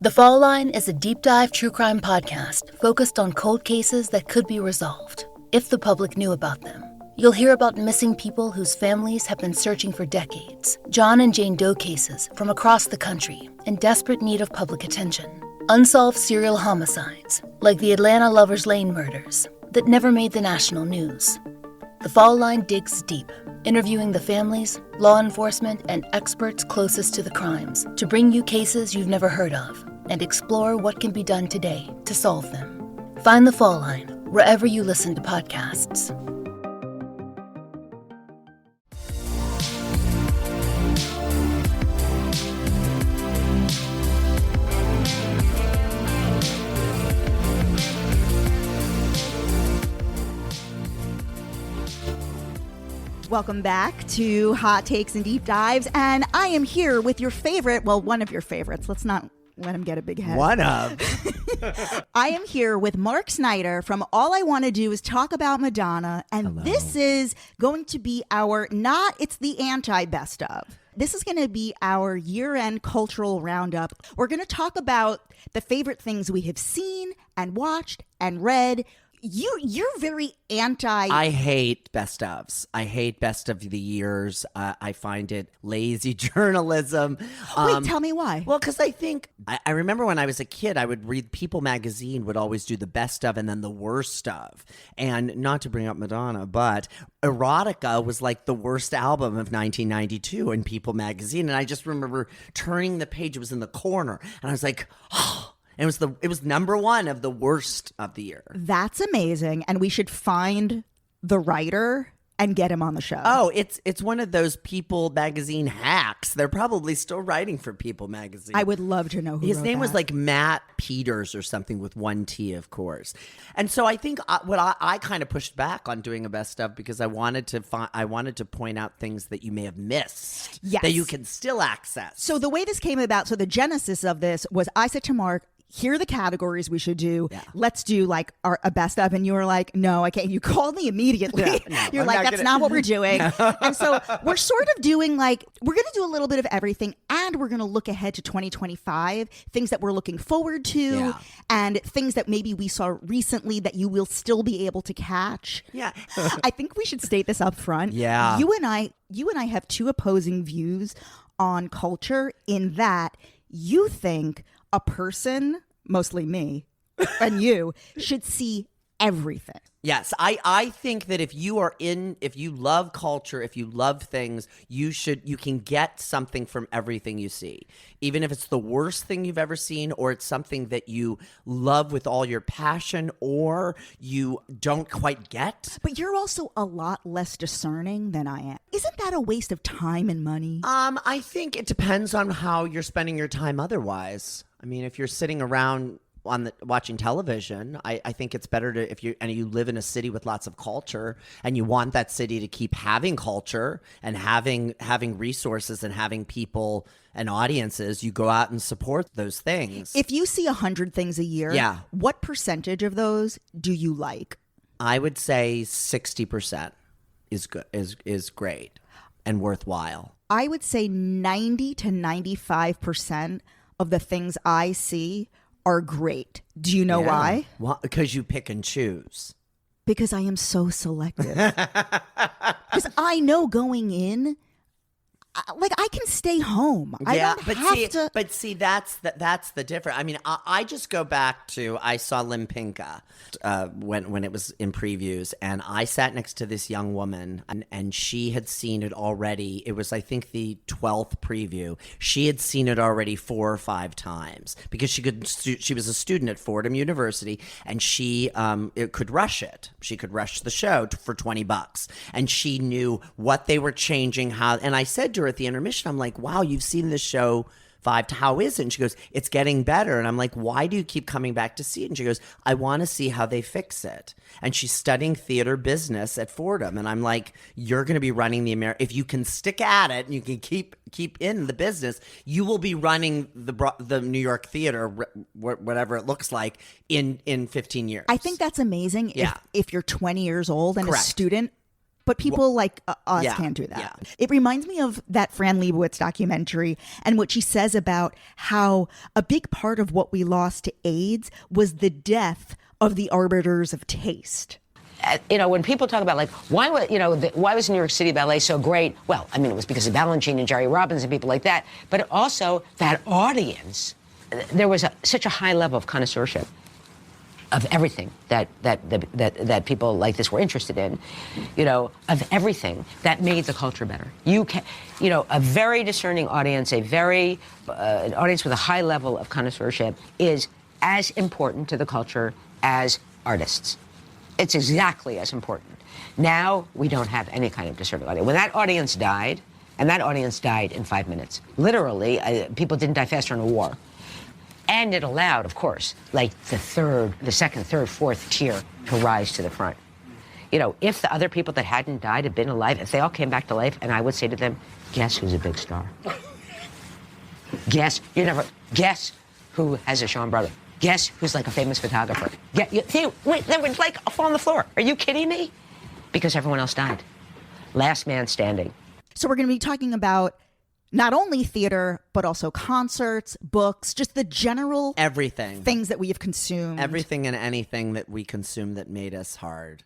The Fall Line is a deep dive true crime podcast focused on cold cases that could be resolved if the public knew about them. You'll hear about missing people whose families have been searching for decades, John and Jane Doe cases from across the country in desperate need of public attention, unsolved serial homicides like the Atlanta Lovers Lane murders that never made the national news. The Fall Line digs deep, interviewing the families, law enforcement, and experts closest to the crimes to bring you cases you've never heard of and explore what can be done today to solve them. Find The Fall Line wherever you listen to podcasts. Welcome back to Hot Takes and Deep Dives, and I am here with your favorite, well, one of your favorites. Let's not let him get a big head. One of. I am here with Mark Snyder from All I Want to Do Is Talk About Madonna, and Hello. This is going to be it's the anti-best of. This is going to be our year-end cultural roundup. We're going to talk about the favorite things we have seen and watched and read. You're very anti. I hate best ofs. I hate best of the years. I find it lazy journalism. Wait, tell me why. Well, because I remember when I was a kid, I would read People magazine would always do the best of and then the worst of. And not to bring up Madonna, but Erotica was like the worst album of 1992 in People magazine. And I just remember turning the page. It was in the corner. And I was like, oh. It was number one of the worst of the year. That's amazing, and we should find the writer and get him on the show. Oh, it's one of those People magazine hacks. They're probably still writing for People magazine. I would love to know who his wrote name that. was like Matt Peters or something with one T, of course. And so I think I kind of pushed back on doing a best of because I wanted to point out things that you may have missed, yes, that you can still access. So the way this came about, so the genesis of this was I said to Mark, here are the categories we should do. Yeah. Let's do like a best of. And you were like, no, I can't. You called me immediately. Yeah, no, You're like, that's not what we're doing. And so we're sort of doing we're going to do a little bit of everything. And we're going to look ahead to 2025, things that we're looking forward to and things that maybe we saw recently that you will still be able to catch. Yeah. I think we should state this up front. Yeah. You and I have two opposing views on culture in that you think a person, mostly me and you, should see everything. Yes, I think that if you love culture, if you love things, you can get something from everything you see. Even if it's the worst thing you've ever seen, or it's something that you love with all your passion, or you don't quite get. But you're also a lot less discerning than I am. Isn't that a waste of time and money? I think it depends on how you're spending your time otherwise. I mean, if you're sitting around watching television, I think it's better to, if you live in a city with lots of culture and you want that city to keep having culture and having resources and having people and audiences, you go out and support those things. If you see 100 things a year, what percentage of those do you like? I would say 60% is good, is great and worthwhile. I would say 90 to 95% of the things I see are great. Do you know why? Well, because you pick and choose. Because I am so selective. Because I know going in, I can stay home. I don't have to. But see, that's the difference. I mean, I just go back to, I saw Limpinka when it was in previews, and I sat next to this young woman, and she had seen it already. It was, I think, the 12th preview. She had seen it already 4 or 5 times because she was a student at Fordham University, and she could rush it. She could rush the show for $20, and she knew what they were changing, how. And I said to her at the intermission, I'm like, wow, you've seen this show 5 times. How is it? And she goes, it's getting better. And I'm like, why do you keep coming back to see it? And she goes, I want to see how they fix it. And she's studying theater business at Fordham. And I'm like, you're going to be running if you can stick at it and you can keep in the business, you will be running the New York theater, whatever it looks like, in 15 years. I think that's amazing. Yeah. If you're 20 years old and Correct. a student But people like us can't do that. Yeah. It reminds me of that Fran Lebowitz documentary and what she says about how a big part of what we lost to AIDS was the death of the arbiters of taste. When people talk about why was New York City Ballet so great? Well, I mean, it was because of Balanchine and Jerry Robbins and people like that. But also that audience, there was such a high level of connoisseurship of everything that people like this were interested in, of everything that made the culture better. A very discerning audience, an audience with a high level of connoisseurship is as important to the culture as artists. It's exactly as important. Now we don't have any kind of discerning audience. When that audience died, and that audience died in 5 minutes, literally, people didn't die faster in a war. And it allowed, of course, the second, third, fourth tier to rise to the front. If the other people that hadn't died had been alive, if they all came back to life, and I would say to them, guess who's a big star? Guess who has a Sean brother? Guess who's a famous photographer? They would fall on the floor. Are you kidding me? Because everyone else died. Last man standing. So we're going to be talking about not only theater, but also concerts, books, just the general everything things that we have consumed. Everything and anything that we consumed that made us hard.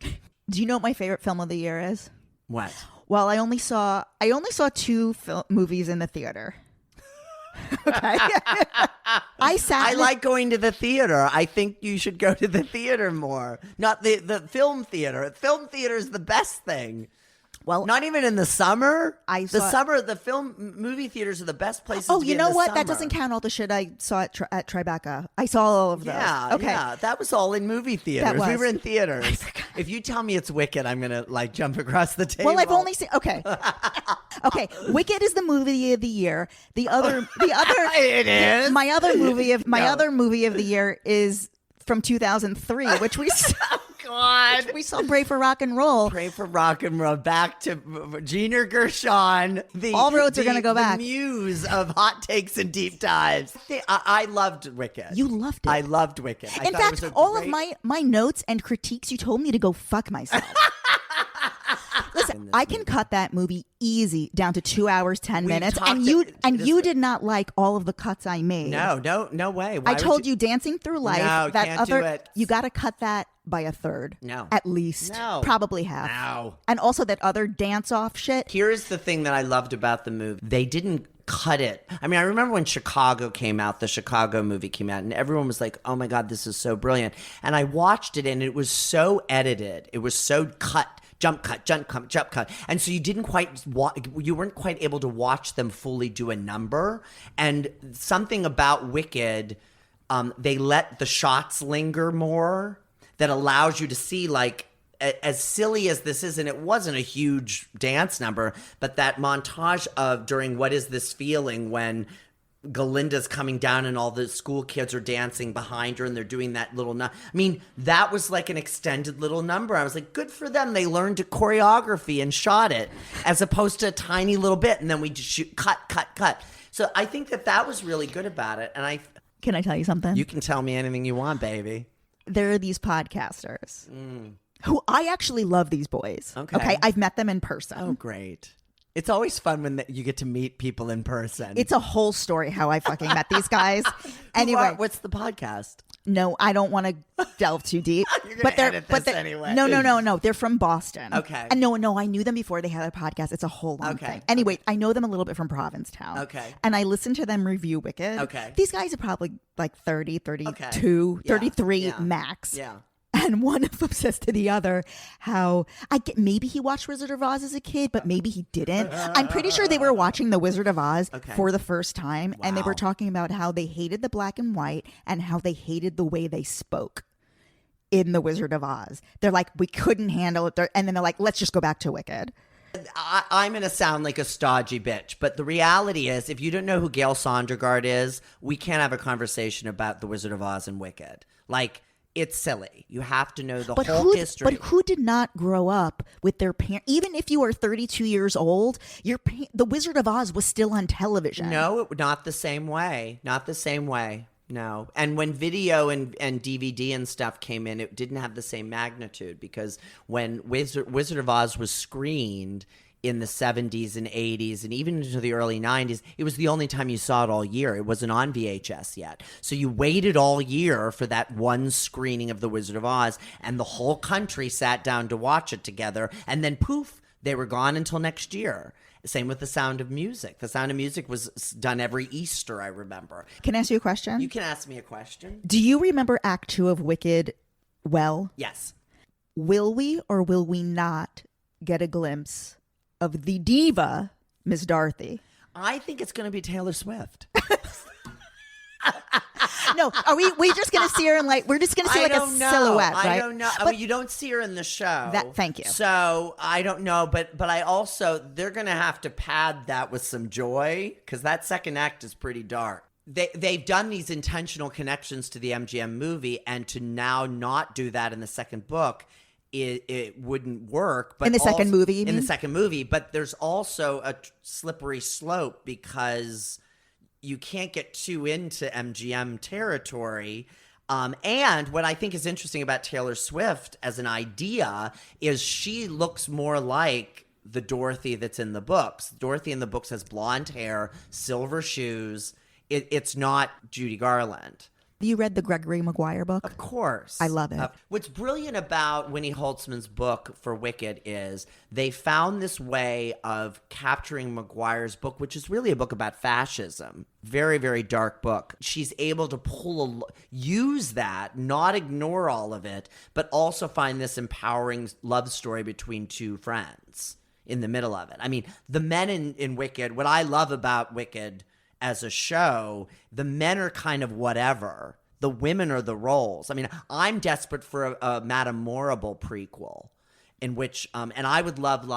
Do you know what my favorite film of the year is? What? Well, I only saw two movies in the theater. Okay. I like going to the theater. I think you should go to the theater more. Not the film theater. Film theater is the best thing. Well, not even in the summer. The movie theaters are the best places. Oh, to you know what? Summer. That doesn't count all the shit I saw at Tribeca. I saw all of those. Yeah, okay. Yeah, that was all in movie theaters. We were in theaters. If you tell me it's Wicked, I'm gonna jump across the table. Well, I've only seen. Okay. Wicked is the movie of the year. The other. It is. My other movie of the year is from 2003, which we. God. We saw Pray for Rock and Roll. Pray for Rock and Roll. Back to Gina Gershon. All roads are going to go back. The muse of hot takes and deep dives. I loved Wicked. You loved it. I loved Wicked. In fact, all of my notes and critiques, you told me to go fuck myself. Listen, I can cut that movie easy down to 2 hours, 10 minutes. And you did not like all of the cuts I made. No way. Why I told you Dancing Through Life. No, can't do it. You got to cut that by a third. No. At least. No. Probably half. No. And also that other dance-off shit. Here's the thing that I loved about the movie. They didn't cut it. I mean, I remember when Chicago came out, the Chicago movie came out, and everyone was like, oh my God, this is so brilliant. And I watched it, and it was so edited. It was so cut. Jump cut, jump cut. And so you weren't quite able to watch them fully do a number. And something about Wicked, they let the shots linger more that allows you to see as silly as this is, and it wasn't a huge dance number, but that montage of during What Is This Feeling when Galinda's coming down and all the school kids are dancing behind her and they're doing that little that was like an extended little number. I was like, good for them. They learned choreography and shot it as opposed to a tiny little bit. And then we just shoot cut. So I think that was really good about it. And Can I tell you something? You can tell me anything you want, baby. There are these podcasters who I actually love these boys. Okay. I've met them in person. Oh, great. It's always fun when you get to meet people in person. It's a whole story how I fucking met these guys. Anyway, what's the podcast? No, I don't want to delve too deep. But they're anyway. No. They're from Boston. Okay. And no, I knew them before they had a podcast. It's a whole long thing. Anyway, I know them a little bit from Provincetown. Okay. And I listened to them review Wicked. Okay. These guys are probably 30, 32, 33 max. Yeah. And one of them says to the other how maybe he watched Wizard of Oz as a kid, but maybe he didn't. I'm pretty sure they were watching The Wizard of Oz for the first time. Wow. And they were talking about how they hated the black and white and how they hated the way they spoke in The Wizard of Oz. They're like, we couldn't handle it. And then they're like, let's just go back to Wicked. I'm going to sound like a stodgy bitch, but the reality is, if you don't know who Gail Sondergaard is, we can't have a conversation about The Wizard of Oz and Wicked. It's silly. You have to know the whole history. But who did not grow up with their parents? Even if you are 32 years old, The Wizard of Oz was still on television. No, not the same way. Not the same way. No. And when video and DVD and stuff came in, it didn't have the same magnitude, because when Wizard of Oz was screened in the 70s and 80s and even into the early 90s, it was the only time you saw it all year. It wasn't on VHS yet. So you waited all year for that one screening of The Wizard of Oz, and the whole country sat down to watch it together, and then poof, they were gone until next year. Same with The Sound of Music. The Sound of Music was done every Easter, I remember. Can I ask you a question? You can ask me a question. Do you remember Act 2 of Wicked well? Yes. Will we or will we not get a glimpse of the diva, Miss Dorothy? I think it's going to be Taylor Swift. No, are we just going to see her in we're just going to see a silhouette, right? I don't know. I mean, you don't see her in the show. Thank you. So I don't know, but I also, they're going to have to pad that with some joy, because that second act is pretty dark. They've done these intentional connections to the MGM movie, and to now not do that in the second book, it wouldn't work. But in the second movie, you mean? In the second movie, but there's also a slippery slope, because you can't get too into MGM territory. And what I think is interesting about Taylor Swift as an idea is she looks more like the Dorothy that's in the books. Dorothy in the books has blonde hair, silver shoes. It's not Judy Garland. You read the Gregory Maguire book? Of course. I love it. What's brilliant about Winnie Holtzman's book for Wicked is they found this way of capturing Maguire's book, which is really a book about fascism. Very, very dark book. She's able to use that, not ignore all of it, but also find this empowering love story between two friends in the middle of it. I mean, the men in Wicked, what I love about Wicked as a show, the men are kind of whatever. The women are the roles. I mean, I'm desperate for a Madame Morrible prequel in which, and I would love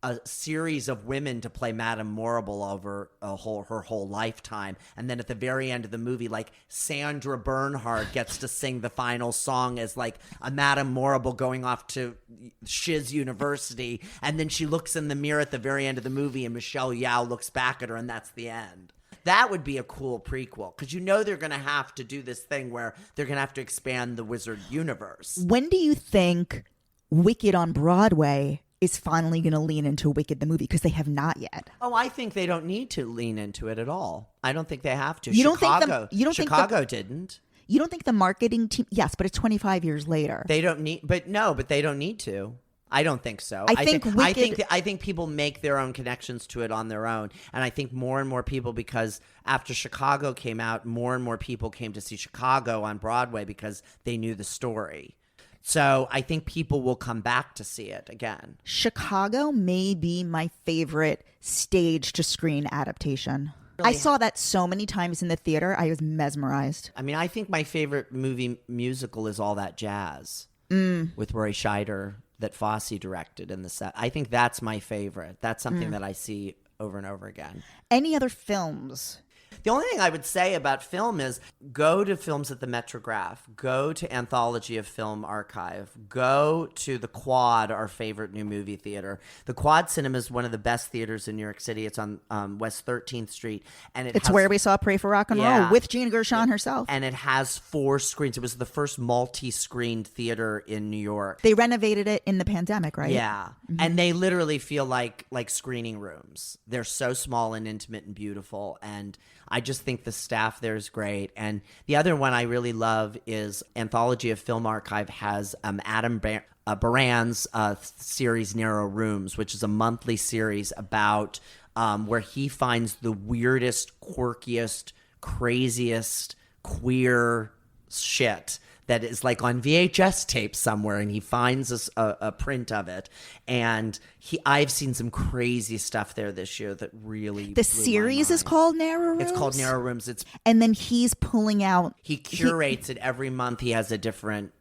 a series of women to play Madame Morrible over her whole lifetime. And then at the very end of the movie, Sandra Bernhard gets to sing the final song as a Madame Morrible going off to Shiz University. And then she looks in the mirror at the very end of the movie, and Michelle Yeoh looks back at her, and that's the end. That would be a cool prequel, because they're going to have to do this thing where they're going to have to expand the Wizard universe. When do you think Wicked on Broadway is finally going to lean into Wicked the movie? Because they have not yet. Oh, I think they don't need to lean into it at all. I don't think they have to. Chicago didn't. You don't think the marketing team? Yes, but it's 25 years later. They don't need, but they don't need to. I don't think so. I think people make their own connections to it on their own, and I think more and more people, because after Chicago came out, more and more people came to see Chicago on Broadway because they knew the story. So I think people will come back to see it again. Chicago may be my favorite stage to screen adaptation. Really? I saw that so many times in the theater. I was mesmerized. I mean, I think my favorite movie musical is All That Jazz with Roy Scheider that Fosse directed in the set. I think that's my favorite. That's something that I see over and over again. Any other films? The only thing I would say about film is go to Films at the Metrograph, go to Anthology of Film Archive, go to the Quad, our favorite new movie theater. The Quad Cinema is one of the best theaters in New York City. It's on West 13th Street. And it's where we saw Pray for Rock and Roll with Gina Gershon herself. And it has 4 screens. It was the first multi-screened theater in New York. They renovated it in the pandemic, right? Yeah. Mm-hmm. And they literally feel like screening rooms. They're so small and intimate and beautiful. And I just think the staff there is great. And the other one I really love is Anthology of Film Archive has Adam Baran's series Narrow Rooms, which is a monthly series about where he finds the weirdest, quirkiest, craziest, queer shit that is on VHS tape somewhere, and he finds a print of it. And I've seen some crazy stuff there this year that really The series is called Narrow Rooms? It's called Narrow Rooms. And then he's pulling out... He curates it every month. He has a different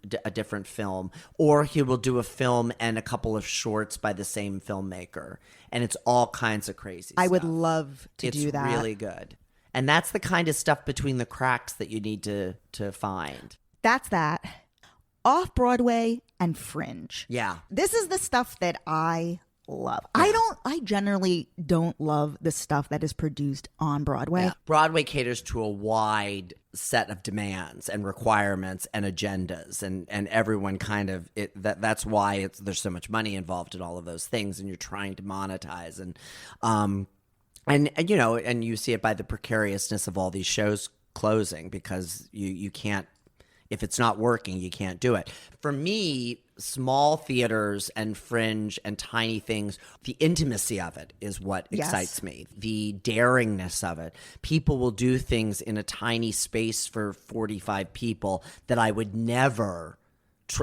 film. Or he will do a film and a couple of shorts by the same filmmaker. And it's all kinds of crazy stuff. I would love to do that. It's really good. And that's the kind of stuff between the cracks that you need to find. That's that. Off-Broadway and fringe. Yeah. This is the stuff that I love. Yeah. I generally don't love the stuff that is produced on Broadway. Yeah. Broadway caters to a wide set of demands and requirements and agendas, and everyone kind of that's why there's so much money involved in all of those things, and you're trying to monetize and you know, and you see it by the precariousness of all these shows closing, because you can't, if it's not working, you can't do it. For me, small theaters and fringe and tiny things, the intimacy of it is what excites me. The daringness of it. People will do things in a tiny space for 45 people that I would never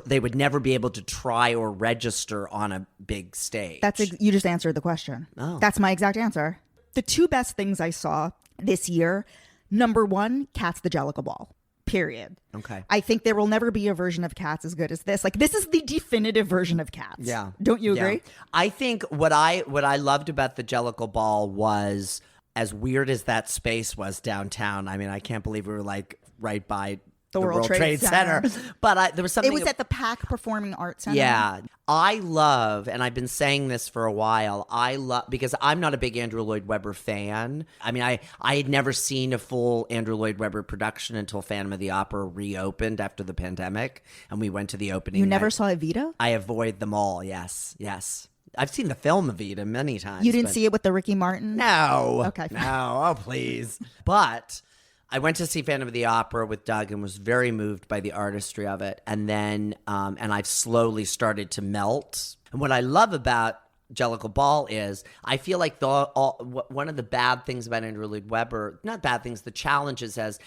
they would never be able to try or register on a big stage. You just answered the question. Oh. That's my exact answer. The two best things I saw this year, number one, Cats the Jellicle Ball. Period. Okay. I think there will never be a version of Cats as good as this. Like, this is the definitive version of Cats. Yeah. Don't you agree? Yeah. I think what I loved about the Jellicle Ball was, as weird as that space was downtown. I mean, I can't believe we were like right by the World Trade Center. But there was something. It was at the PAC Performing Arts Center. Yeah. I love, and I've been saying this for a while, because I'm not a big Andrew Lloyd Webber fan. I mean, I had never seen a full Andrew Lloyd Webber production until Phantom of the Opera reopened after the pandemic, and we went to the opening. You never saw Evita? I avoid them all, yes. I've seen the film Evita many times. You didn't see it with the Ricky Martin? No. Okay. No, oh please. But I went to see Phantom of the Opera with Doug and was very moved by the artistry of it. And then, and I've slowly started to melt. And what I love about Jellicle Ball is I feel like one of the bad things about Andrew Lloyd Webber, not bad things, the challenges as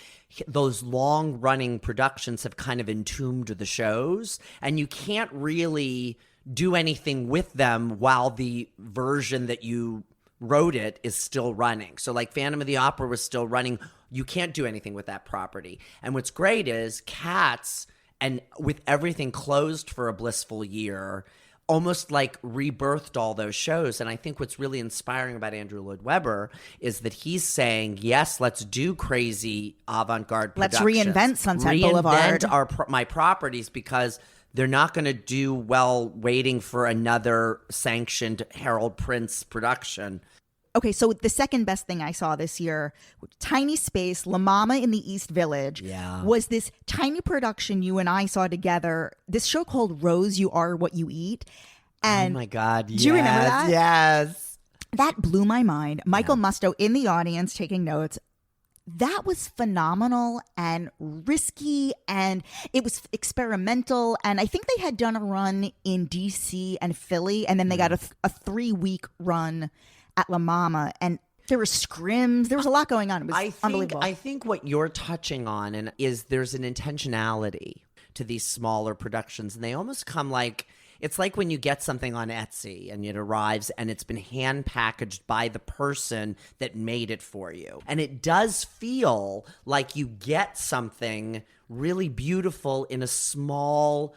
those long running productions have kind of entombed the shows, and you can't really do anything with them while the version that you wrote it is still running. So like Phantom of the Opera was still running. You can't do anything with that property. And what's great is Cats, and with everything closed for a blissful year, almost like rebirthed all those shows. And I think what's really inspiring about Andrew Lloyd Webber is that he's saying, yes, let's do crazy avant-garde productions. Let's reinvent Sunset Boulevard. Reinvent my properties, because they're not going to do well waiting for another sanctioned Harold Prince production. Okay, so the second best thing I saw this year, tiny space, La Mama in the East Village, was this tiny production you and I saw together, this show called Rose, You Are What You Eat. And oh my God, yes. Do you remember that? Yes. That blew my mind. Michael Musto in the audience taking notes. That was phenomenal and risky, and it was experimental. And I think they had done a run in DC and Philly, and then they got a 3-week run at La Mama, and there were scrims. There was a lot going on. It was unbelievable. I think what you're touching on is there's an intentionality to these smaller productions, and they almost come like, it's like when you get something on Etsy and it arrives and it's been hand packaged by the person that made it for you. And it does feel like you get something really beautiful in a small,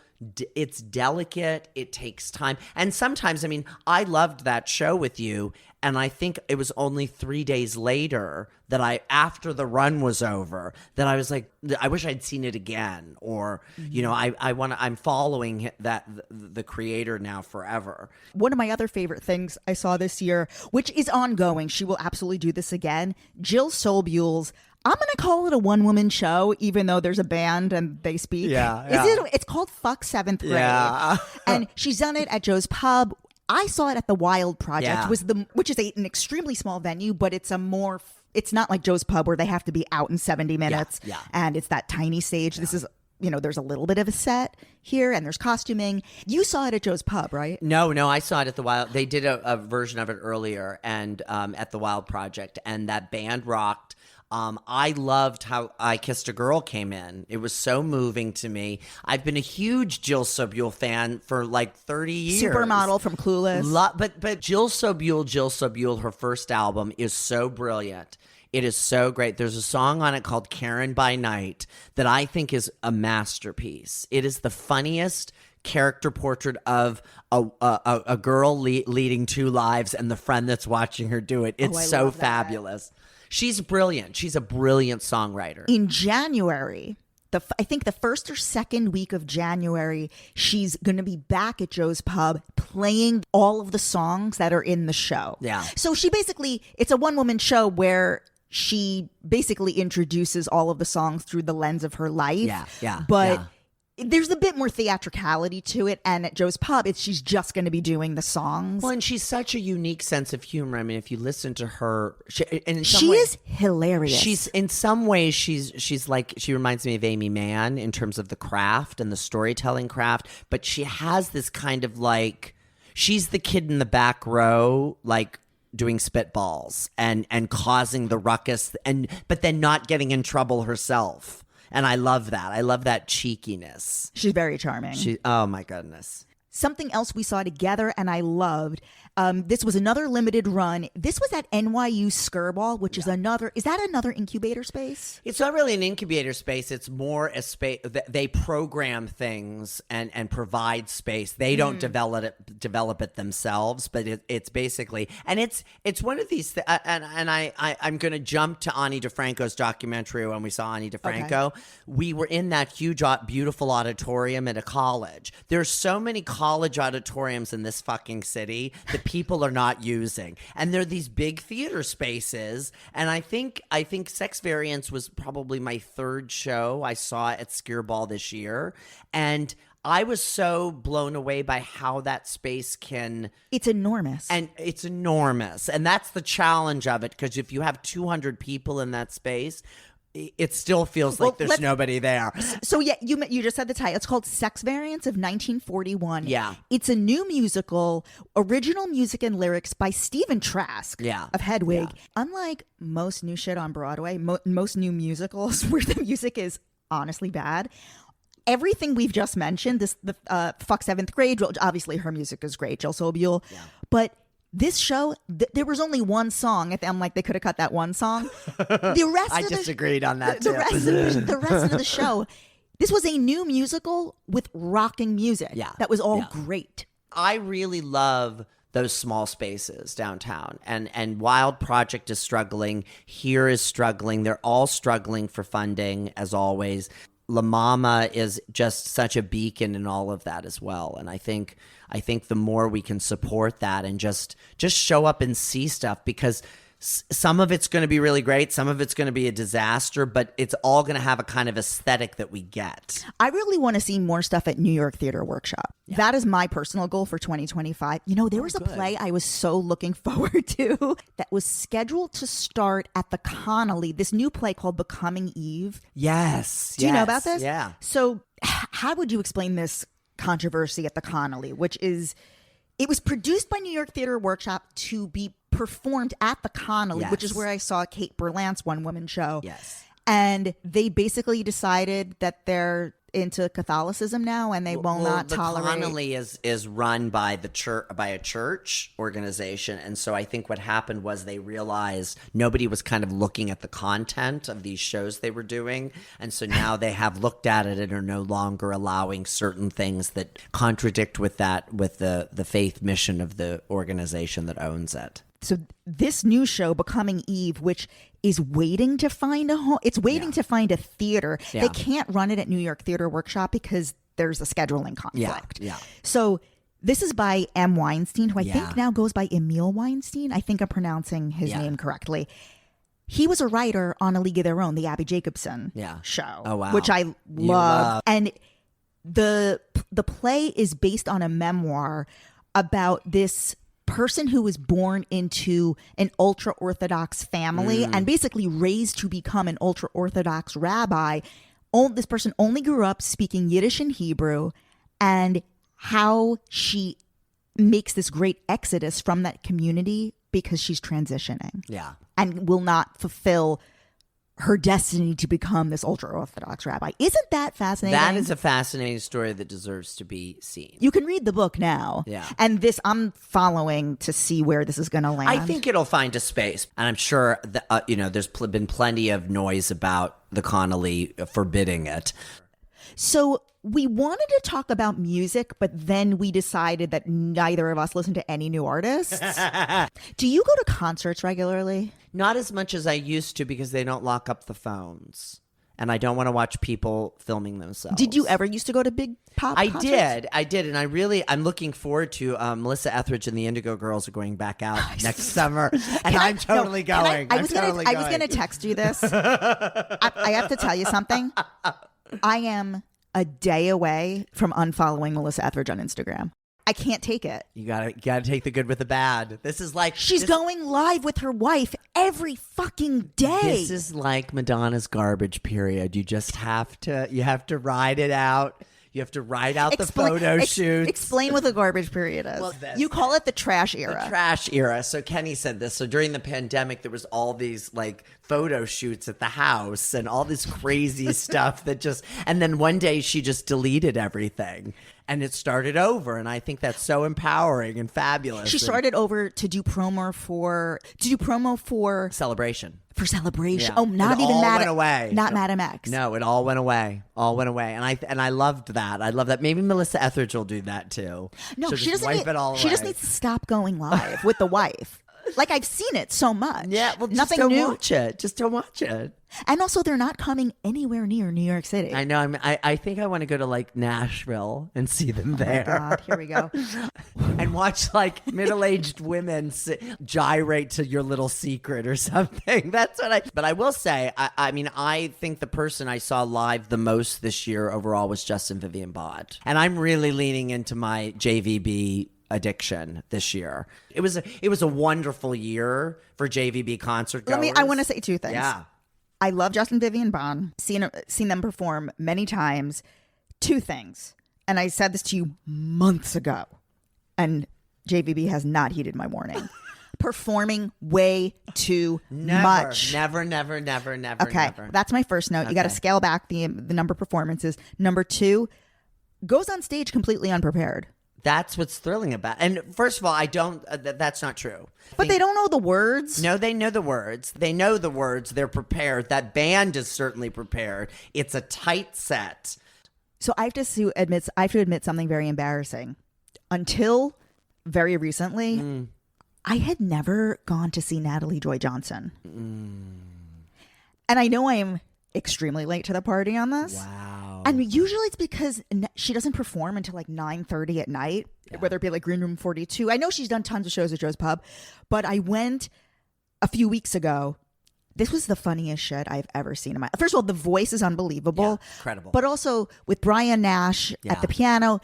it's delicate, it takes time. And sometimes, I mean, I loved that show with you, and I think it was only 3 days later that after the run was over, that I was like, I wish I'd seen it again. Or, you know, I'm following the creator now forever. One of my other favorite things I saw this year, which is ongoing, she will absolutely do this again, Jill Sobule's, I'm going to call it a one-woman show, even though there's a band and they speak. It's called Fuck 7th Grade. Yeah. And she's done it at Joe's Pub. I saw it at the Wild Project, which is an extremely small venue, but it's it's not like Joe's Pub where they have to be out in 70 minutes. Yeah. And it's that tiny stage. This is, you know, there's a little bit of a set here, and there's costuming. You saw it at Joe's Pub, right? No, I saw it at the Wild. They did a version of it earlier, and at the Wild Project, and that band rocked. I loved how I Kissed a Girl came in. It was so moving to me. I've been a huge Jill Sobule fan for like 30 years. Supermodel from Clueless. But Jill Sobule, her first album is so brilliant. It is so great. There's a song on it called Karen by Night that I think is a masterpiece. It is the funniest character portrait of a girl leading two lives and the friend that's watching her do it. It's so fabulous. She's brilliant. She's a brilliant songwriter. In January, I think the first or second week of January, she's going to be back at Joe's Pub playing all of the songs that are in the show. Yeah. So she basically, it's a one-woman show where she basically introduces all of the songs through the lens of her life. But there's a bit more theatricality to it, and at Joe's Pub, she's just going to be doing the songs. Well, and she's such a unique sense of humor. I mean, if you listen to her, she is hilarious. She's in some ways she's like, she reminds me of Amy Mann in terms of the craft and the storytelling craft, but she has this kind of like, she's the kid in the back row, like doing spitballs and causing the ruckus, but then not getting in trouble herself. And I love that. I love that cheekiness. She's very charming. Oh, my goodness. Something else we saw together and I loved. This was another limited run. This was at NYU Skirball, which is that another incubator space? It's not really an incubator space. It's more a space. They program things and provide space. They don't develop it themselves, but it's basically, and it's one of these, and I'm going to jump to Ani DeFranco's documentary when we saw Ani DeFranco. Okay. We were in that huge, beautiful auditorium at a college. There's so many college auditoriums in this fucking city that people are not using, and they're these big theater spaces. And I think Sex Variance was probably my third show I saw at Skirball this year, and I was so blown away by how that space can. It's enormous. And it's enormous, and that's the challenge of it, because if you have 200 people in that space, it still feels like there's nobody there. So yeah, you just said the title. It's called Sex Variance of 1941. Yeah. It's a new musical, original music and lyrics by Stephen Trask of Hedwig. Yeah. Unlike most new shit on Broadway, most new musicals where the music is honestly bad, everything we've just mentioned, the Fuck Seventh Grade, obviously her music is great, Jill Sobule, but this show, there was only one song. I'm like, they could have cut that one song. The rest I disagreed on that too. The rest of the show, this was a new musical with rocking music. Yeah. That was all great. I really love those small spaces downtown. And Wild Project is struggling. Here is struggling. They're all struggling for funding, as always. La Mama is just such a beacon in all of that as well. And I think the more we can support that and just show up and see stuff, because some of it's going to be really great, some of it's going to be a disaster, but it's all going to have a kind of aesthetic that we get. I really want to see more stuff at New York Theater Workshop. Yeah. That is my personal goal for 2025. You know, there was a play I was so looking forward to that was scheduled to start at the Connolly, this new play called Becoming Eve. Yes. Do you know about this? Yeah. So how would you explain this controversy at the Connolly, which is, it was produced by New York Theater Workshop to be performed at the Connolly, which is where I saw Kate Berlant's one-woman show. Yes. And they basically decided that they're into Catholicism now, and they will not tolerate. The Connolly is run by the church, by a church organization, and so I think what happened was they realized nobody was kind of looking at the content of these shows they were doing, and so now they have looked at it and are no longer allowing certain things that contradict with the faith mission of the organization that owns it. So this new show, Becoming Eve, which is waiting to find a home, it's waiting to find a theater. Yeah. They can't run it at New York Theater Workshop because there's a scheduling conflict. Yeah. So this is by M. Weinstein, who I think now goes by Emil Weinstein. I think I'm pronouncing his name correctly. He was a writer on A League of Their Own, the Abby Jacobson show, which I love. And the play is based on a memoir about this person who was born into an ultra-Orthodox family and basically raised to become an ultra-Orthodox rabbi. This person only grew up speaking Yiddish and Hebrew, and how she makes this great exodus from that community because she's transitioning. Yeah. And will not fulfill her destiny to become this ultra-Orthodox rabbi. Isn't that fascinating? That is a fascinating story that deserves to be seen. You can read the book now. Yeah. And this, I'm following to see where this is going to land. I think it'll find a space. And I'm sure that, there's been plenty of noise about the Connolly forbidding it. So we wanted to talk about music, but then we decided that neither of us listen to any new artists. Do you go to concerts regularly? Not as much as I used to, because they don't lock up the phones. And I don't want to watch people filming themselves. Did you ever used to go to big pop concerts? I did. And I'm looking forward to Melissa Etheridge and the Indigo Girls are going back out next summer. And I'm totally going. I was going to text you this. I have to tell you something. I am a day away from unfollowing Melissa Etheridge on Instagram. I can't take it. You gotta take the good with the bad. This is like she's going live with her wife every fucking day. This is like Madonna's garbage period. You just have to ride it out. You have to ride out the photo shoots. Explain what the garbage period is. Well, you call it the trash era. The trash era. So Kenny said this. So during the pandemic, there was all these like photo shoots at the house and all this crazy stuff and then one day she just deleted everything and it started over. And I think that's so empowering and fabulous. She started over to do promo for Celebration. For Celebration. Yeah. Oh, not it even all Madam. went away. Not Madam X. No, it all went away. And I loved that. I love that. Maybe Melissa Etheridge will do that too. No, She'll she doesn't. wipe it all away. She just needs to stop going live with the wife. Like I've seen it so much. Yeah, well, nothing just don't new. watch it. Just don't watch it. And also, they're not coming anywhere near New York City. I know. I think I want to go to like Nashville and see them there. Oh my God, here we go. And watch like middle-aged women gyrate to Your Little Secret or something. That's what But I will say, I mean, I think the person I saw live the most this year overall was Justin Vivian Bond, and I'm really leaning into my JVB addiction this year. It was a wonderful year for JVB concert goers. I want to say two things. Yeah. I love Justin Vivian Bond. Seen them perform many times. Two things. And I said this to you months ago. And JVB has not heeded my warning. Performing way too much. Never. Okay. That's my first note. You got to scale back the number of performances. Number two, goes on stage completely unprepared. That's what's thrilling about it. And first of all, I don't, that's not true. But they don't know the words. No, they know the words. They know the words. They're prepared. That band is certainly prepared. It's a tight set. So I have to admit something very embarrassing. Until very recently, I had never gone to see Natalie Joy Johnson. And I know I am extremely late to the party on this. Wow. And usually it's because she doesn't perform until like 9:30 at night, whether it be like Green Room 42. I know she's done tons of shows at Joe's Pub, but I went a few weeks ago. This was the funniest shit I've ever seen in my. First of all, the voice is unbelievable. Yeah, incredible. But also with Brian Nash at the piano,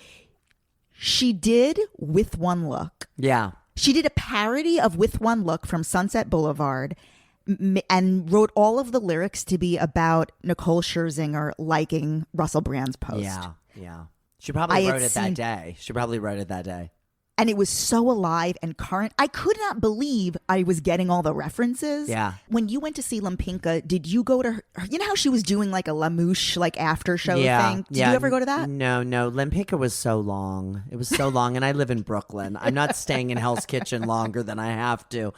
she did With One Look. Yeah. She did a parody of With One Look from Sunset Boulevard and wrote all of the lyrics to be about Nicole Scherzinger liking Russell Brand's post. Yeah. She probably wrote it that day. And it was so alive and current. I could not believe I was getting all the references. Yeah. When you went to see Limpinka, did you go to her? You know how she was doing like a Lamouche like after show thing? Did you ever go to that? No. Limpinka was so long. It was so long. And I live in Brooklyn. I'm not staying in Hell's Kitchen longer than I have to.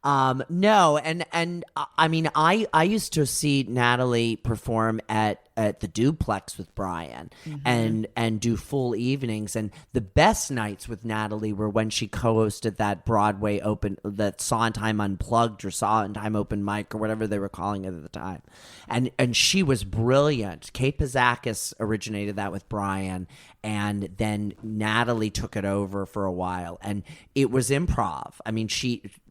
No, and I mean, I used to see Natalie perform at the Duplex with Brian and do full evenings, and the best nights with Natalie were when she co-hosted that Broadway that Sondheim Unplugged or Sondheim Open Mic or whatever they were calling it at the time, and she was brilliant. Kate Pazakis originated that with Brian, and then Natalie took it over for a while, and it was improv. I mean,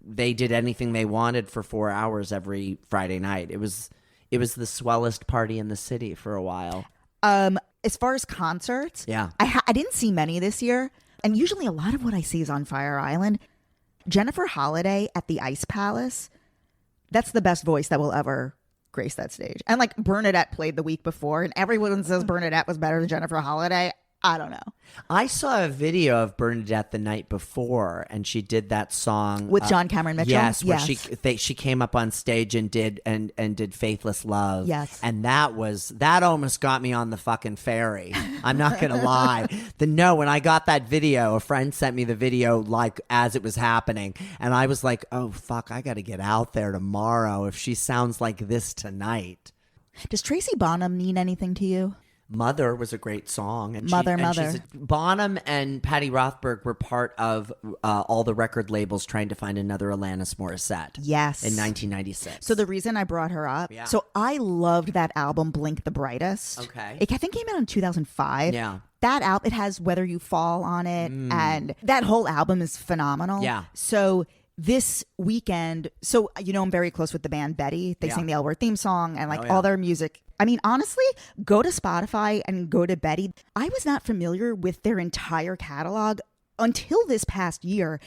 they did anything they wanted for 4 hours every Friday night. It was the swellest party in the city for a while. As far as concerts, I didn't see many this year, and usually a lot of what I see is on Fire Island. Jennifer Holliday at the Ice Palace, that's the best voice that will ever grace that stage. And like Bernadette played the week before, and everyone says Bernadette was better than Jennifer Holliday. I don't know. I saw a video of Bernadette the night before, and she did that song with John Cameron Mitchell. Yes, where she came up on stage and did "Faithless Love." Yes, and that almost got me on the fucking ferry. I'm not gonna lie. When I got that video, a friend sent me the video like as it was happening, and I was like, "Oh fuck, I got to get out there tomorrow if she sounds like this tonight." Does Tracy Bonham mean anything to you? Mother was a great song. And Mother. Bonham and Patty Rothberg were part of all the record labels trying to find another Alanis Morissette. Yes. In 1996. So the reason I brought her up, so I loved that album, Blink the Brightest. Okay. It I think came out in 2005. Yeah. That album, it has Whether You Fall on it, and that whole album is phenomenal. Yeah. So this weekend, I'm very close with the band Betty. They sing the L Word theme song and all their music. I mean, honestly, go to Spotify and go to Betty. I was not familiar with their entire catalog until this past year.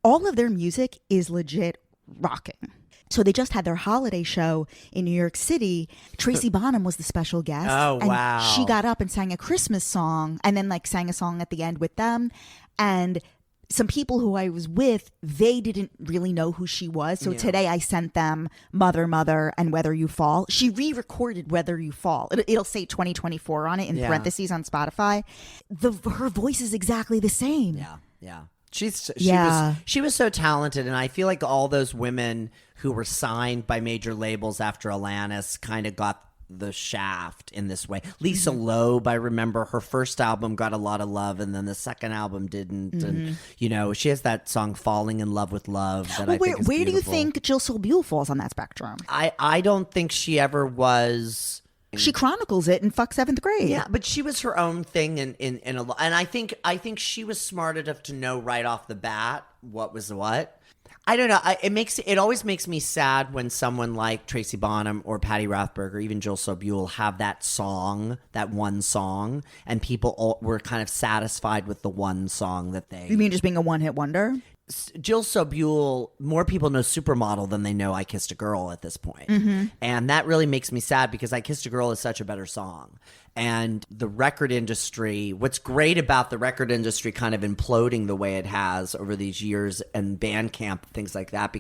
All of their music is legit rocking. So they just had their holiday show in New York City. Tracy Bonham was the special guest. Oh, and wow. She got up and sang a Christmas song and then sang a song at the end with them. And some people who I was with, they didn't really know who she was. So today I sent them Mother, and Whether You Fall. She re-recorded Whether You Fall. It'll say 2024 on it in parentheses on Spotify. Her voice is exactly the same. Yeah. She was so talented, and I feel like all those women who were signed by major labels after Alanis kind of got the shaft in this way. Lisa Loeb, I remember her first album got a lot of love, and then the second album didn't. And she has that song "Falling in Love with Love" that I think is where do you beautiful. think Jill Sobule falls on that spectrum? I don't think she ever was. She chronicles it in Fuck Seventh Grade. Yeah, but she was her own thing in a lot. And I think she was smart enough to know right off the bat what was what. I don't know. It always makes me sad when someone like Tracy Bonham or Patty Rothberg or even Jill Sobule have that one song, and people were kind of satisfied with the one song that they. You mean just being a one-hit wonder? Jill Sobule, more people know Supermodel than they know I Kissed a Girl at this point. And that really makes me sad because I Kissed a Girl is such a better song. And the record industry, what's great about the record industry kind of imploding the way it has over these years, and Bandcamp, things like that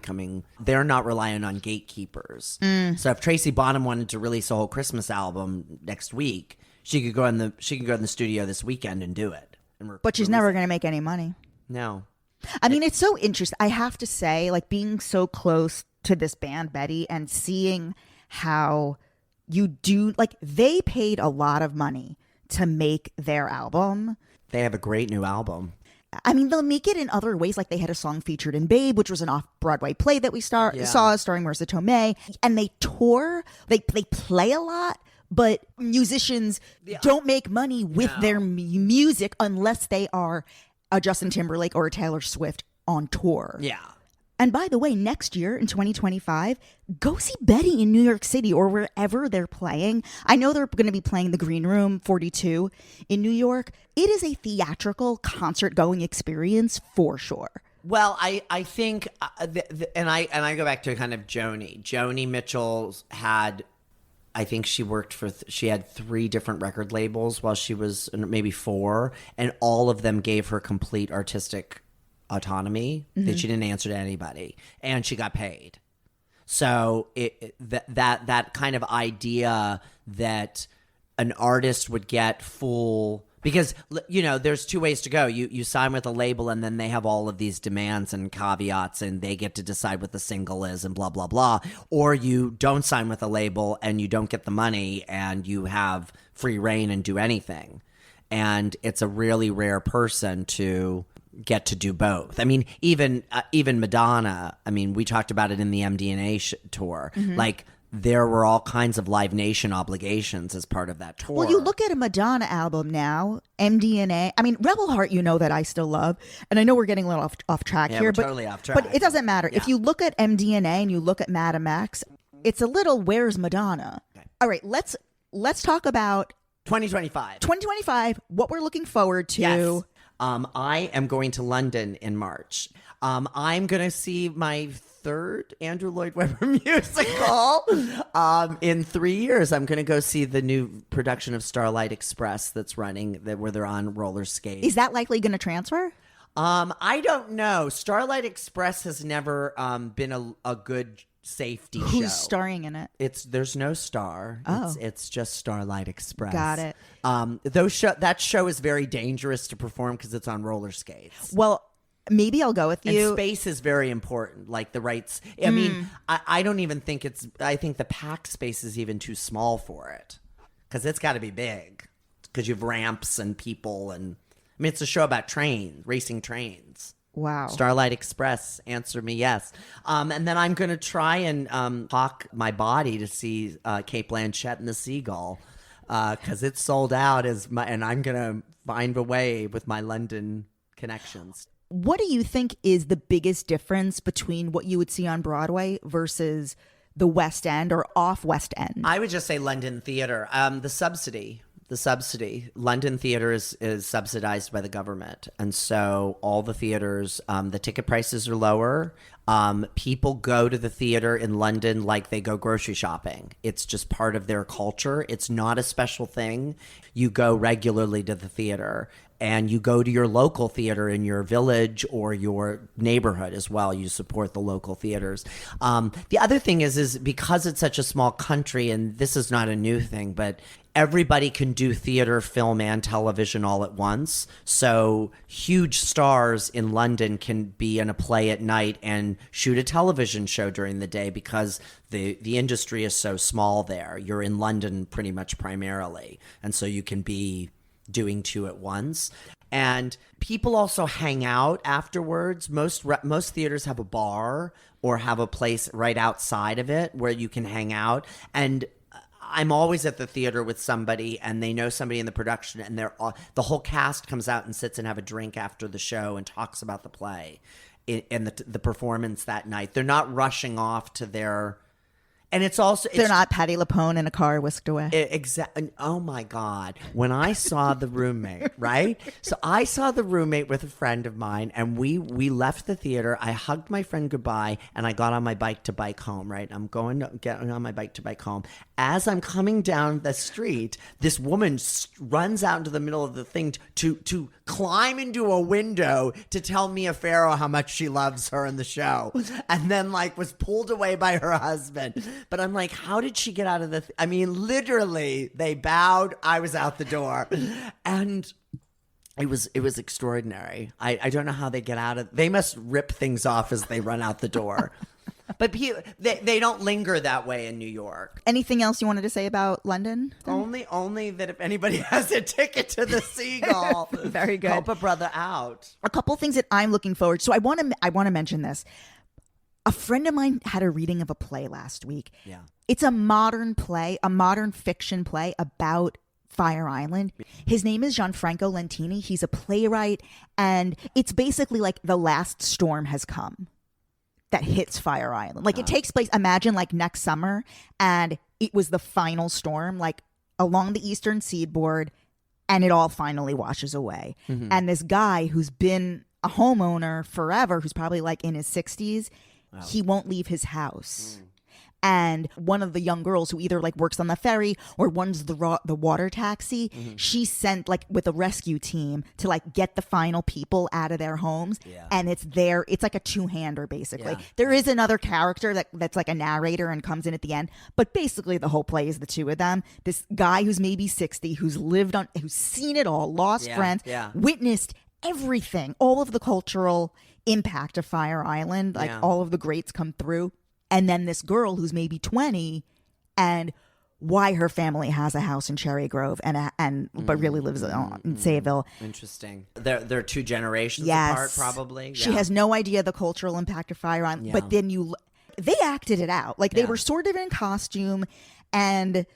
they're not relying on gatekeepers. So if Tracy Bonham wanted to release a whole Christmas album next week, she could go in the studio this weekend and do it. But she's never going to make any money. No. I mean, it's so interesting. I have to say, being so close to this band, Betty, and seeing how you do, they paid a lot of money to make their album. They have a great new album. I mean, they'll make it in other ways. Like they had a song featured in Babe, which was an off-Broadway play that we saw starring Marissa Tomei. And they tour. They play a lot. But musicians don't make money with their music unless they are a Justin Timberlake or a Taylor Swift on tour. Yeah. And by the way, next year in 2025, go see Betty in New York City or wherever they're playing. I know they're going to be playing the Green Room 42 in New York. It is a theatrical concert-going experience for sure. Well, I think, and I go back to kind of Joni. Joni Mitchell had, I think she had 3 different record labels while she was, maybe 4, and all of them gave her complete artistic autonomy that she didn't answer to anybody, and she got paid. So that kind of idea that an artist would get full, because there's 2 ways to go. You sign with a label and then they have all of these demands and caveats and they get to decide what the single is and blah blah blah, or you don't sign with a label and you don't get the money and you have free reign and do anything. And it's a really rare person to get to do both. I mean, even Madonna, I mean, we talked about it in the MDNA tour. There were all kinds of Live Nation obligations as part of that tour. Well, you look at a Madonna album now, MDNA. I mean, Rebel Heart, that I still love. And I know we're getting a little off track here. We're but totally off track. But it doesn't matter. Yeah. If you look at MDNA and you look at Madam X, it's a little, where's Madonna? Okay. All right, let's talk about 2025. 2025, what we're looking forward to. Yes. I am going to London in March. I'm going to see my 3rd Andrew Lloyd Webber musical. In 3 years, I'm going to go see the new production of Starlight Express that's running, where they're on roller skates. Is that likely going to transfer? I don't know. Starlight Express has never been a good safety show. Who's starring in it? There's no star. Oh. It's just Starlight Express. Got it. That show is very dangerous to perform because it's on roller skates. Well, maybe I'll go with you. And space is very important, like the rights. I mean, I don't even think I think the packed space is even too small for it because it's got to be big. because you have ramps and people, and I mean, it's a show about racing trains. Wow. Starlight Express, answer me yes. And then I'm going to try and hawk my body to see Kate Blanchett and the Seagull, because it's sold out, and I'm going to find a way with my London connections. What do you think is the biggest difference between what you would see on Broadway versus the West End or off West End? I would just say London theater. The subsidy. London theater is subsidized by the government. And so all the theaters, the ticket prices are lower. People go to the theater in London like they go grocery shopping. It's just part of their culture. It's not a special thing. You go regularly to the theater, and you go to your local theater in your village or your neighborhood as well. You support the local theaters. The other thing is because it's such a small country, and this is not a new thing, but everybody can do theater, film, and television all at once. So huge stars in London can be in a play at night and shoot a television show during the day because the industry is so small there. You're in London pretty much primarily. And so you can be doing two at once. And people also hang out afterwards. Most theaters have a bar or have a place right outside of it where you can hang out. And I'm always at the theater with somebody, and they know somebody in the production, and the whole cast comes out and sits and have a drink after the show and talks about the play and the performance that night. They're not rushing off to their... And it's also... They're not Patti LuPone in a car whisked away. Exactly. Oh, my God. When I saw The Roommate, right? So I saw The Roommate with a friend of mine, and we left the theater. I hugged my friend goodbye, and I got on my bike to bike home, right? I'm getting on my bike to bike home. As I'm coming down the street, this woman runs out into the middle of the thing to climb into a window to tell Mia Farrow how much she loves her in the show, and then was pulled away by her husband. But I'm like, how did she get out of the... I mean, literally, they bowed. I was out the door. And it was extraordinary. I don't know how they get out of... They must rip things off as they run out the door. But they don't linger that way in New York. Anything else you wanted to say about London? Only that if anybody has a ticket to the Seagull, very good. Help a brother out. A couple things that I'm looking forward to. So I want to mention this. A friend of mine had a reading of a play last week. Yeah. It's a modern play, a modern fiction play about Fire Island. His name is Gianfranco Lentini. He's a playwright, and it's basically like the last storm has come that hits Fire Island. It takes place, imagine next summer, and it was the final storm, along the eastern seaboard, and it all finally washes away. Mm-hmm. And this guy who's been a homeowner forever, who's probably in his 60s, wow. He won't leave his house. And one of the young girls who either works on the ferry or runs the water taxi, mm-hmm. She's sent with a rescue team to get the final people out of their homes. Yeah. And it's like a two-hander basically. Yeah. There is another character that's a narrator and comes in at the end, but basically the whole play is the two of them. This guy who's maybe 60, who's seen it all, lost friends, witnessed everything, all of the cultural impact of Fire Island, all of the greats come through. And then this girl who's maybe 20, and why her family has a house in Cherry Grove but really lives in Sayville. Interesting. They're two generations apart, probably. Yeah. She has no idea the cultural impact of Fire Island. Yeah. But then they acted it out. They were sort of in costume, and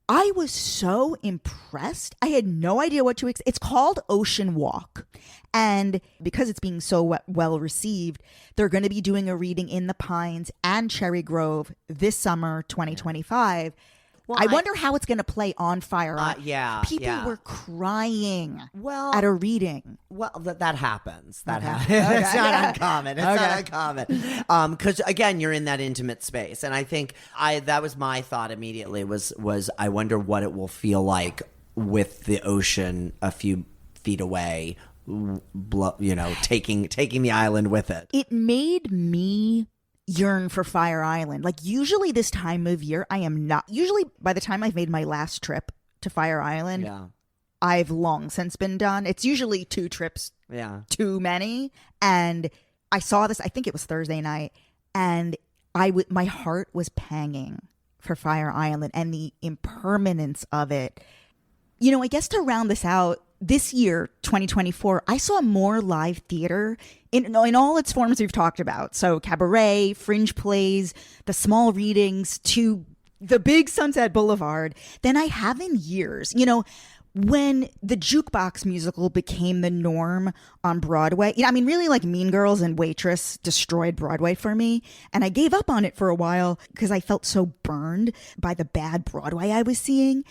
I was so impressed. I had no idea what to expect. It's called Ocean Walk. And because it's being so well received, they're going to be doing a reading in the Pines and Cherry Grove this summer, 2025. Well, I wonder how it's going to play on Fire Island. People were crying at a reading. Well, that happens. That happens. It's not uncommon. It's not uncommon. Because, again, you're in that intimate space. And I think that was my thought immediately was I wonder what it will feel like with the ocean a few feet away, taking the island with it. It made me yearn for Fire Island. Usually this time of year, I am not. Usually by the time I've made my last trip to Fire Island, I've long since been done. It's usually 2 trips too many. And I saw this, I think it was Thursday night, and my heart was panging for Fire Island and the impermanence of it. I guess to round this out, this year, 2024, I saw more live theater in all its forms we've talked about. So cabaret, fringe plays, the small readings, to the big Sunset Boulevard than I have in years. When the jukebox musical became the norm on Broadway, really like Mean Girls and Waitress destroyed Broadway for me. And I gave up on it for a while because I felt so burned by the bad Broadway I was seeing.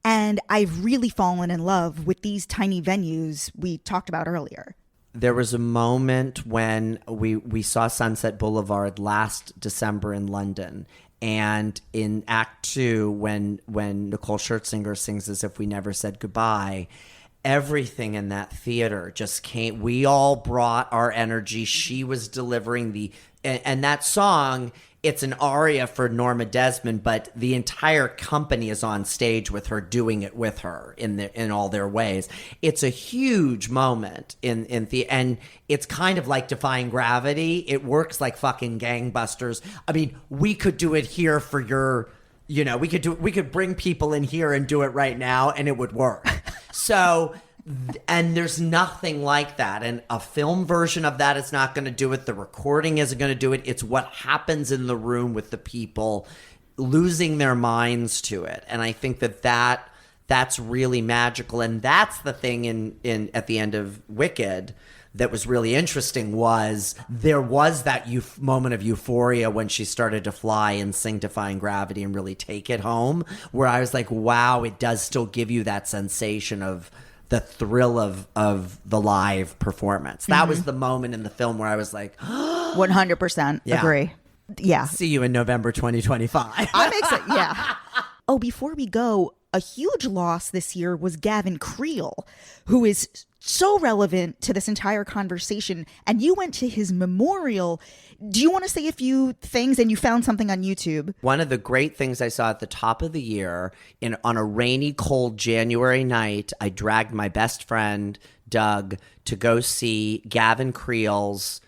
And I've really fallen in love with these tiny venues we talked about earlier. There was a moment when we saw Sunset Boulevard last December in London. And in Act 2, when Nicole Scherzinger sings As If We Never Said Goodbye, everything in that theater just came. We all brought our energy. She was delivering and that song, it's an aria for Norma Desmond, but the entire company is on stage with her, doing it with her in all their ways. It's a huge moment and it's kind of like Defying Gravity. It works like fucking gangbusters. I mean, we could do it here for your, we could bring people in here and do it right now and it would work. So, and there's nothing like that. And a film version of that is not going to do it. The recording isn't going to do it. It's what happens in the room with the people losing their minds to it. And I think that's really magical. And that's the thing in at the end of Wicked that was really interesting was there was that moment of euphoria when she started to fly and sing Defying Gravity and really take it home, where I was like, wow, it does still give you that sensation of the thrill of the live performance. That was the moment in the film where I was like, 100% agree. Yeah. See you in November 2025. I'm excited. Yeah. Oh, before we go, a huge loss this year was Gavin Creel, who is so relevant to this entire conversation. And you went to his memorial. Do you want to say a few things? And you found something on YouTube. One of the great things I saw at the top of the year, on a rainy, cold January night, I dragged my best friend, Doug, to go see Gavin Creel's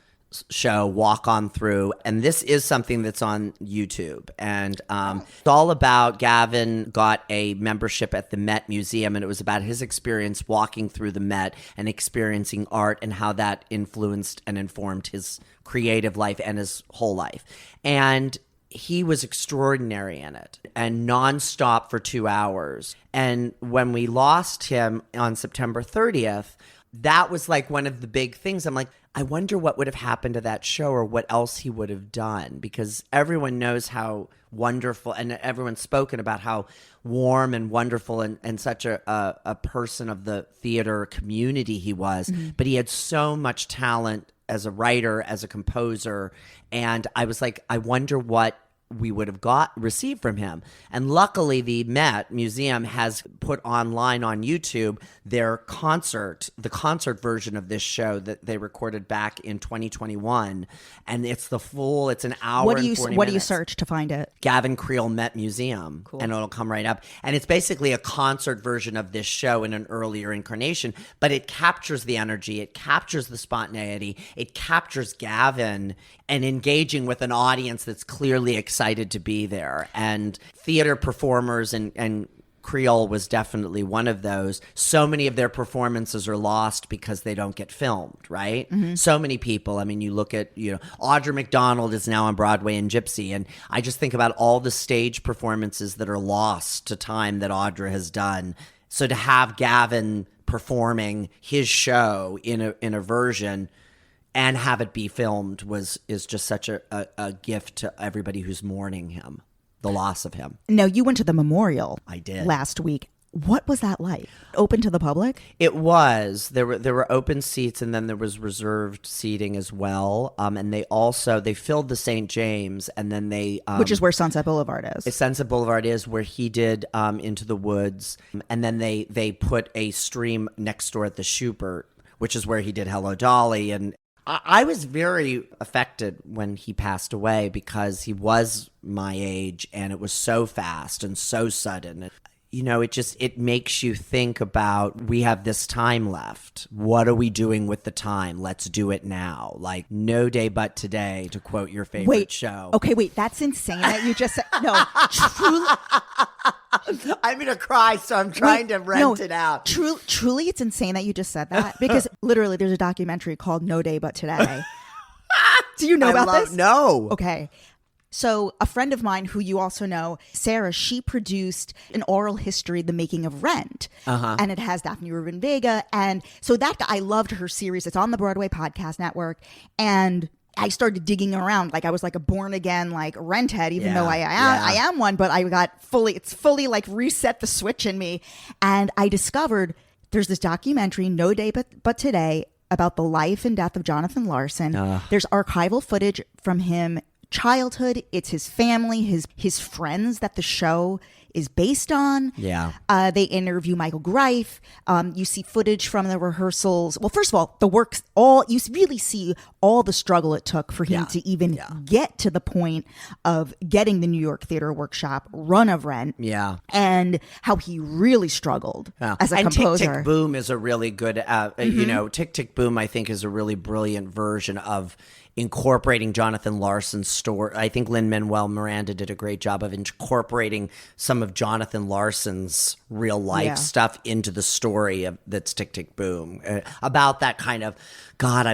show, Walk On Through. And this is something that's on YouTube. And it's all about Gavin got a membership at the Met Museum, and it was about his experience walking through the Met and experiencing art and how that influenced and informed his creative life and his whole life. And he was extraordinary in it and nonstop for 2 hours. And when we lost him on September 30th, that was like one of the big things. I'm like, I wonder what would have happened to that show or what else he would have done, because everyone knows how wonderful, and everyone's spoken about how warm and wonderful and such a person of the theater community he was. Mm-hmm. But he had so much talent as a writer, as a composer. And I was like, I wonder what we would have received from him. And luckily the Met Museum has put online on YouTube their the concert version of this show that they recorded back in 2021. And it's an hour and 40 minutes. What do you search to find it? Gavin Creel Met Museum. Cool. And it'll come right up. And it's basically a concert version of this show in an earlier incarnation, but it captures the energy, it captures the spontaneity, it captures Gavin and engaging with an audience that's clearly excited to be there. And theater performers, and Creel was definitely one of those. So many of their performances are lost because they don't get filmed, right? Mm-hmm. So many people. I mean, you look at, Audra McDonald is now on Broadway in Gypsy. And I just think about all the stage performances that are lost to time that Audra has done. So to have Gavin performing his show in a version and have it be filmed is just such a gift to everybody who's mourning him, the loss of him. Now, you went to the memorial. I did. Last week. What was that like? Open to the public? It was. There were open seats, and then there was reserved seating as well. And they filled the St. James, and then they which is where Sunset Boulevard is. Sunset Boulevard is where he did Into the Woods, and then they put a stream next door at the Schubert, which is where he did Hello Dolly. And I was very affected when he passed away because he was my age and it was so fast and so sudden. It makes you think about, we have this time left. What are we doing with the time? Let's do it now. Like, no day but today, to quote your favorite show. Okay, wait, that's insane that you just said. No, truly. I'm going to cry, so I'm trying to rent it out. Truly, it's insane that you just said that because literally there's a documentary called No Day But Today. Do you know about this? No. Okay. So a friend of mine who you also know, Sarah, she produced an oral history, The Making of Rent. And it has Daphne Rubin Vega. And so I loved her series. It's on the Broadway Podcast Network. And I started digging around. Like I was like a born again, like Rent head, even though I am one, but I got it's fully like reset the switch in me. And I discovered there's this documentary, No Day But Today, about the life and death of Jonathan Larson. There's archival footage from him childhood. It's his family, his friends that the show is based on. Yeah. They interview Michael Greif. You see footage from the rehearsals. Well, first of all, the works, you really see all the struggle it took for him to even get to the point of getting the New York Theater Workshop run of Rent. Yeah. And how he really struggled as a composer. Tick Tick Boom is a really good, Tick Tick Boom, I think, is a really brilliant version of incorporating Jonathan Larson's story. I think Lin-Manuel Miranda did a great job of incorporating some of Jonathan Larson's real life stuff into the story that's Tick Tick Boom, about that kind of, God,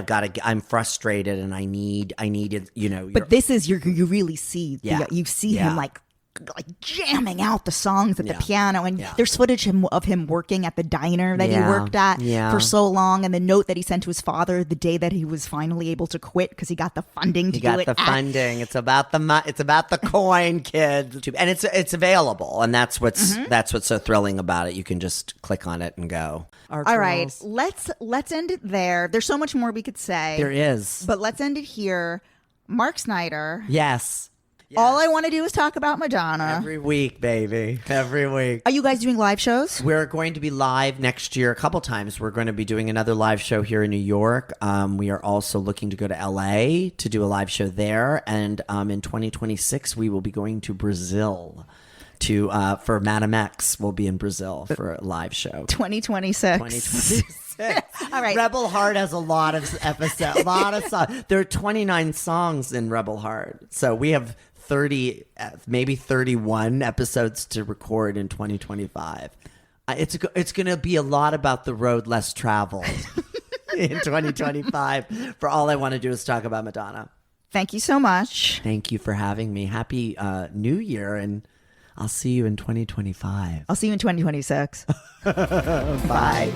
I'm frustrated and I need it, But this is you really see you see him like jamming out the songs at the piano, and there's footage of him working at the diner that he worked at for so long, and the note that he sent to his father the day that he was finally able to quit because he got the funding to do it. It's about the coin, kids, and it's available, and that's what's so thrilling about it. You can just click on it and go. All right, let's end it there. There's so much more we could say. There is, but let's end it here. Mark Snyder. Yes. All I want to do is talk about Madonna. Every week, baby. Every week. Are you guys doing live shows? We're going to be live next year a couple times. We're going to be doing another live show here in New York. We are also looking to go to LA to do a live show there. And in 2026, we will be going to Brazil for Madame X. We'll be in Brazil for a live show. 2026. All right. Rebel Heart has a lot of episodes, a lot of songs. There are 29 songs in Rebel Heart. So we have 30, maybe 31 episodes to record in 2025. It's going to be a lot about the road less traveled in 2025. For all I want to do is talk about Madonna. Thank you so much. Thank you for having me. Happy New Year, and I'll see you in 2025. I'll see you in 2026. Bye.